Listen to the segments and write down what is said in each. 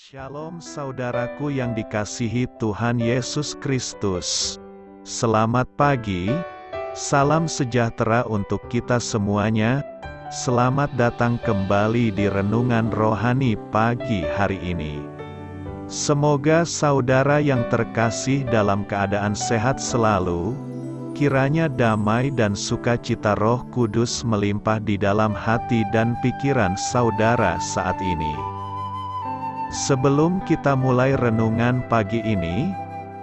Shalom saudaraku yang dikasihi Tuhan Yesus Kristus. Selamat pagi, salam sejahtera untuk kita semuanya. Selamat datang kembali di Renungan Rohani pagi hari ini. Semoga saudara yang terkasih dalam keadaan sehat selalu. Kiranya damai dan sukacita Roh Kudus melimpah di dalam hati dan pikiran saudara saat ini. Sebelum kita mulai renungan pagi ini,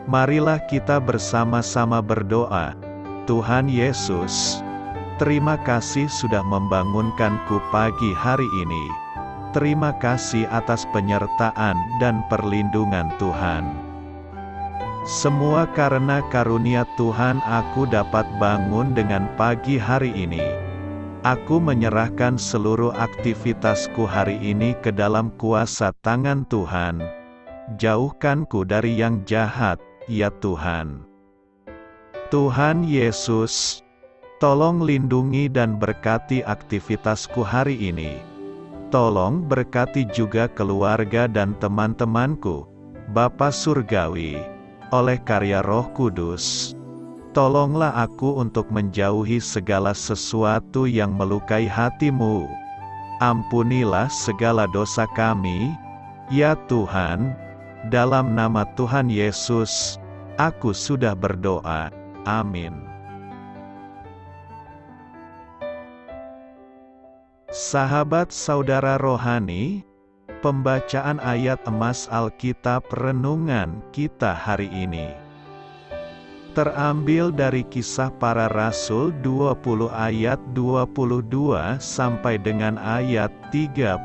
marilah kita bersama-sama berdoa. Tuhan Yesus, terima kasih sudah membangunkanku pagi hari ini. Terima kasih atas penyertaan dan perlindungan Tuhan. Semua karena karunia Tuhan aku dapat bangun dengan pagi hari ini. Aku menyerahkan seluruh aktivitasku hari ini ke dalam kuasa tangan Tuhan. Jauhkanku dari yang jahat, ya Tuhan. Tuhan Yesus, tolong lindungi dan berkati aktivitasku hari ini. Tolong berkati juga keluarga dan teman-temanku, Bapa Surgawi, oleh karya Roh Kudus. Tolonglah aku untuk menjauhi segala sesuatu yang melukai hati-Mu. Ampunilah segala dosa kami, ya Tuhan. Dalam nama Tuhan Yesus, aku sudah berdoa. Amin. Sahabat saudara rohani, pembacaan ayat emas Alkitab renungan kita hari ini terambil dari Kisah Para Rasul 20 ayat 22 sampai dengan ayat 32.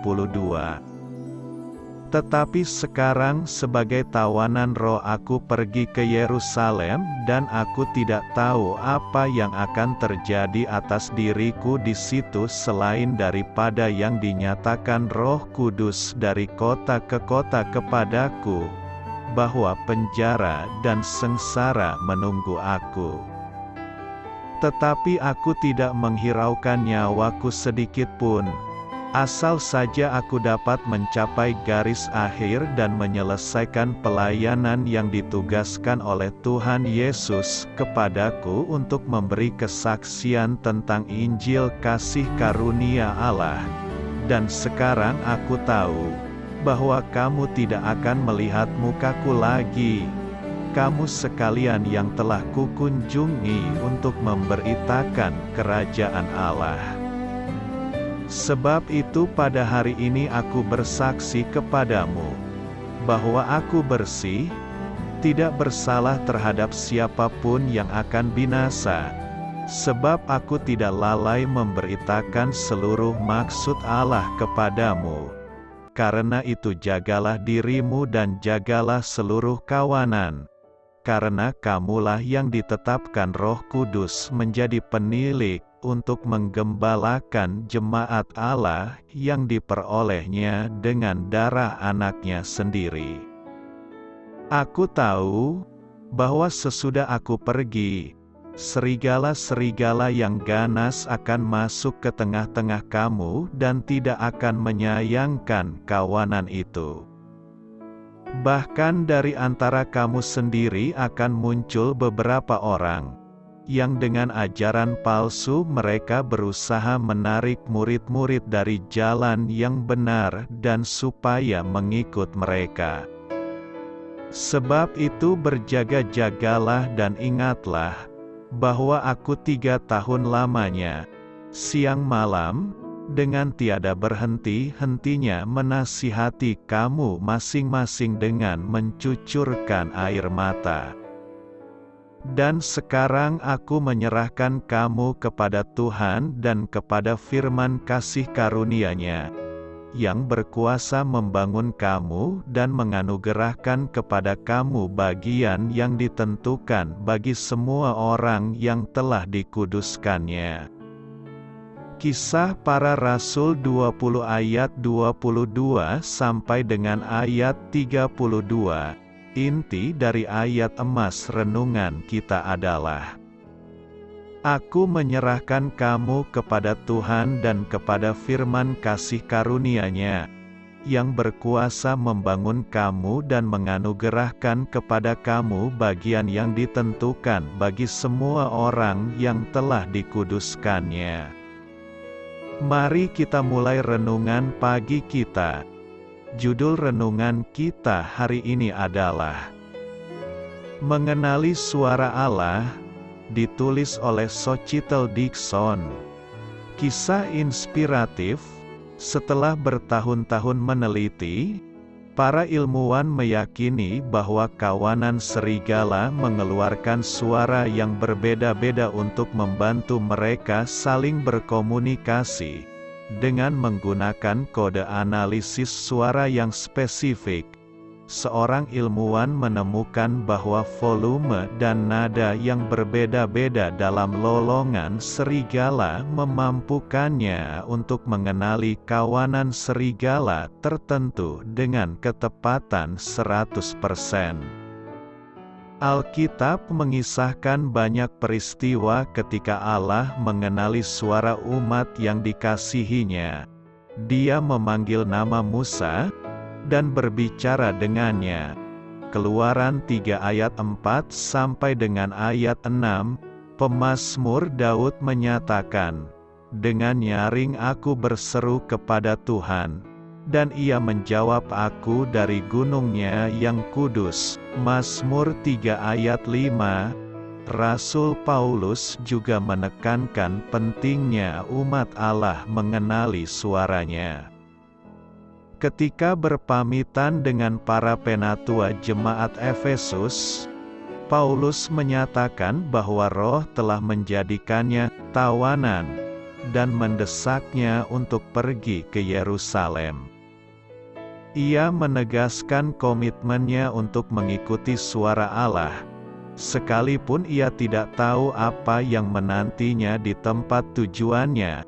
Tetapi sekarang sebagai tawanan roh aku pergi ke Yerusalem dan aku tidak tahu apa yang akan terjadi atas diriku di situ selain daripada yang dinyatakan Roh Kudus dari kota ke kota kepadaku, bahwa penjara dan sengsara menunggu aku. Tetapi aku tidak menghiraukan nyawaku sedikit pun, asal saja aku dapat mencapai garis akhir dan menyelesaikan pelayanan yang ditugaskan oleh Tuhan Yesus kepadaku untuk memberi kesaksian tentang Injil kasih karunia Allah. Dan sekarang aku tahu bahwa kamu tidak akan melihat mukaku lagi. Kamu sekalian yang telah kukunjungi untuk memberitakan kerajaan Allah. Sebab itu pada hari ini aku bersaksi kepadamu, bahwa aku bersih, tidak bersalah terhadap siapapun yang akan binasa. Sebab aku tidak lalai memberitakan seluruh maksud Allah kepadamu. Karena itu jagalah dirimu dan jagalah seluruh kawanan. Karena kamulah yang ditetapkan Roh Kudus menjadi penilik untuk menggembalakan jemaat Allah yang diperolehnya dengan darah anaknya sendiri. Aku tahu bahwa sesudah aku pergi, serigala-serigala yang ganas akan masuk ke tengah-tengah kamu dan tidak akan menyayangkan kawanan itu. Bahkan dari antara kamu sendiri akan muncul beberapa orang, yang dengan ajaran palsu mereka berusaha menarik murid-murid dari jalan yang benar dan supaya mengikut mereka. Sebab itu berjaga-jagalah dan ingatlah, bahwa aku 3 tahun lamanya, siang malam, dengan tiada berhenti-hentinya menasihati kamu masing-masing dengan mencucurkan air mata. Dan sekarang aku menyerahkan kamu kepada Tuhan dan kepada firman kasih karunia-Nya, yang berkuasa membangun kamu dan menganugerahkan kepada kamu bagian yang ditentukan bagi semua orang yang telah dikuduskannya. Kisah Para Rasul 20 ayat 22 sampai dengan ayat 32. Inti dari ayat emas renungan kita adalah: Aku menyerahkan kamu kepada Tuhan dan kepada firman kasih karunia-Nya, yang berkuasa membangun kamu dan menganugerahkan kepada kamu bagian yang ditentukan bagi semua orang yang telah dikuduskannya. Mari kita mulai renungan pagi kita. Judul renungan kita hari ini adalah Mengenali Suara Allah, ditulis oleh Sochitel Dixon. Kisah inspiratif. Setelah bertahun-tahun meneliti, para ilmuwan meyakini bahwa kawanan serigala mengeluarkan suara yang berbeda-beda untuk membantu mereka saling berkomunikasi, dengan menggunakan kode analisis suara yang spesifik. Seorang ilmuwan menemukan bahwa volume dan nada yang berbeda-beda dalam lolongan serigala memampukannya untuk mengenali kawanan serigala tertentu dengan ketepatan 100%. Alkitab mengisahkan banyak peristiwa ketika Allah mengenali suara umat yang dikasihinya. Dia memanggil nama Musa dan berbicara dengannya. Keluaran 3 ayat 4 sampai dengan ayat 6, Pemazmur Daud menyatakan, "Dengan nyaring aku berseru kepada Tuhan, dan Ia menjawab aku dari gunungnya yang kudus." Mazmur 3 ayat 5. Rasul Paulus juga menekankan pentingnya umat Allah mengenali suaranya. Ketika berpamitan dengan para penatua jemaat Efesus, Paulus menyatakan bahwa Roh telah menjadikannya tawanan dan mendesaknya untuk pergi ke Yerusalem. Ia menegaskan komitmennya untuk mengikuti suara Allah, sekalipun ia tidak tahu apa yang menantinya di tempat tujuannya.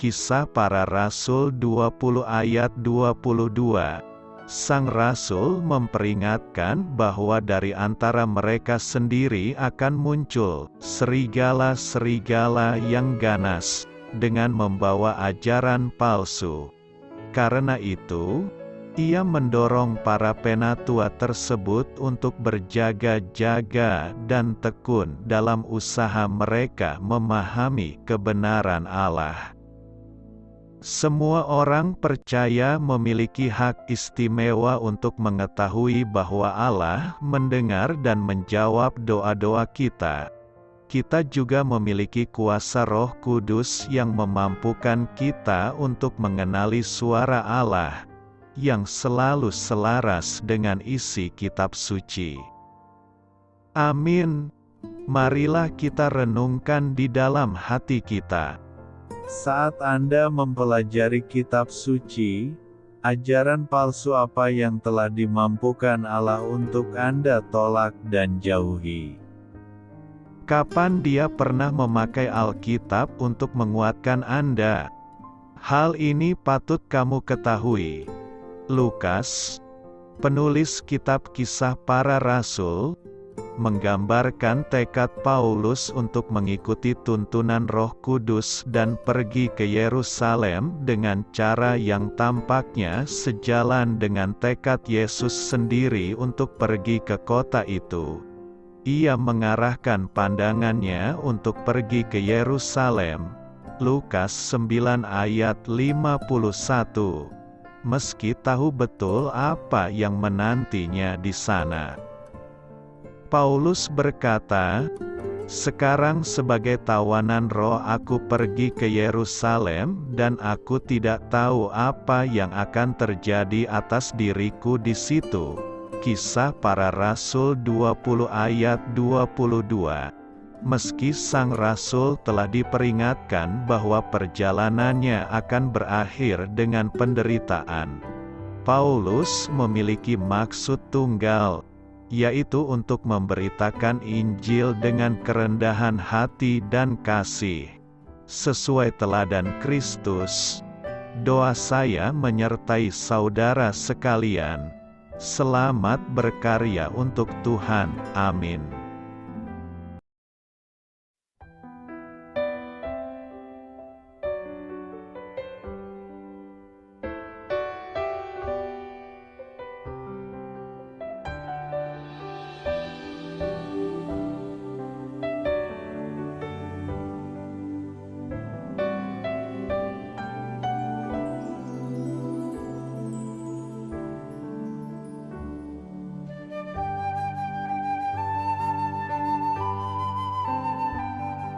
Kisah Para Rasul 20 ayat 22. Sang Rasul memperingatkan bahwa dari antara mereka sendiri akan muncul serigala-serigala yang ganas, dengan membawa ajaran palsu. Karena itu, ia mendorong para penatua tersebut untuk berjaga-jaga dan tekun dalam usaha mereka memahami kebenaran Allah. Semua orang percaya memiliki hak istimewa untuk mengetahui bahwa Allah mendengar dan menjawab doa-doa kita. Kita juga memiliki kuasa Roh Kudus yang memampukan kita untuk mengenali suara Allah, yang selalu selaras dengan isi kitab suci. Amin. Marilah kita renungkan di dalam hati kita. Saat Anda mempelajari kitab suci, ajaran palsu apa yang telah dimampukan Allah untuk Anda tolak dan jauhi? Kapan Dia pernah memakai Alkitab untuk menguatkan Anda? Hal ini patut kamu ketahui. Lukas, penulis kitab Kisah Para Rasul, menggambarkan tekad Paulus untuk mengikuti tuntunan Roh Kudus dan pergi ke Yerusalem dengan cara yang tampaknya sejalan dengan tekad Yesus sendiri untuk pergi ke kota itu. Ia mengarahkan pandangannya untuk pergi ke Yerusalem. Lukas 9 ayat 51. Meski tahu betul apa yang menantinya di sana. Paulus berkata, "Sekarang sebagai tawanan roh aku pergi ke Yerusalem dan aku tidak tahu apa yang akan terjadi atas diriku di situ." Kisah Para Rasul 20 ayat 22. Meski sang rasul telah diperingatkan bahwa perjalanannya akan berakhir dengan penderitaan, Paulus memiliki maksud tunggal, yaitu untuk memberitakan Injil dengan kerendahan hati dan kasih. Sesuai teladan Kristus, doa saya menyertai saudara sekalian. Selamat berkarya untuk Tuhan. Amin.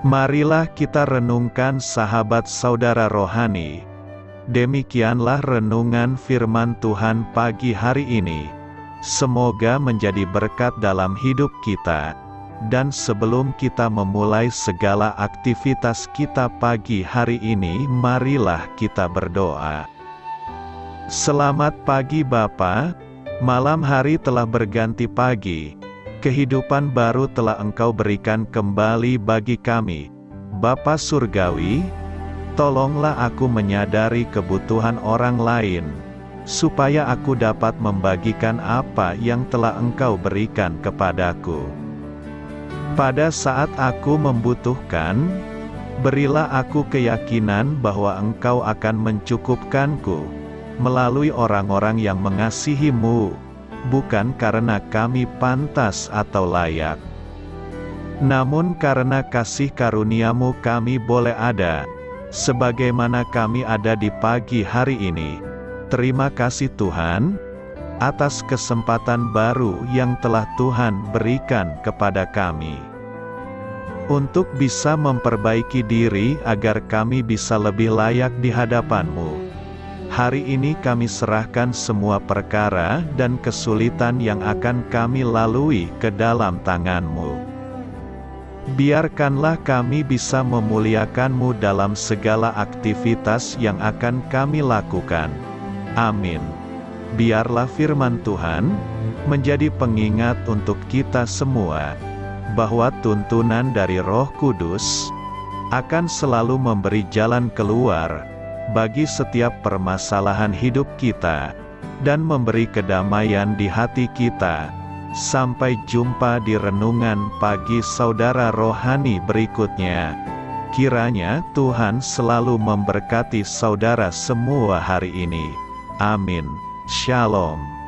Marilah kita renungkan sahabat saudara rohani. Demikianlah renungan firman Tuhan pagi hari ini. Semoga menjadi berkat dalam hidup kita. Dan sebelum kita memulai segala aktivitas kita pagi hari ini, marilah kita berdoa. Selamat pagi Bapa, malam hari telah berganti pagi. Kehidupan baru telah Engkau berikan kembali bagi kami. Bapa Surgawi, tolonglah aku menyadari kebutuhan orang lain, supaya aku dapat membagikan apa yang telah Engkau berikan kepadaku. Pada saat aku membutuhkan, berilah aku keyakinan bahwa Engkau akan mencukupkanku, melalui orang-orang yang mengasihi-Mu, bukan karena kami pantas atau layak, namun karena kasih karunia-Mu kami boleh ada, sebagaimana kami ada di pagi hari ini. Terima kasih Tuhan, atas kesempatan baru yang telah Tuhan berikan kepada kami, untuk bisa memperbaiki diri agar kami bisa lebih layak di hadapan-Mu. Hari ini kami serahkan semua perkara dan kesulitan yang akan kami lalui ke dalam tangan-Mu. Biarkanlah kami bisa memuliakan-Mu dalam segala aktivitas yang akan kami lakukan. Amin. Biarlah firman Tuhan menjadi pengingat untuk kita semua, bahwa tuntunan dari Roh Kudus akan selalu memberi jalan keluar bagi setiap permasalahan hidup kita, dan memberi kedamaian di hati kita. Sampai jumpa di renungan pagi saudara rohani berikutnya. Kiranya Tuhan selalu memberkati saudara semua hari ini. Amin. Shalom.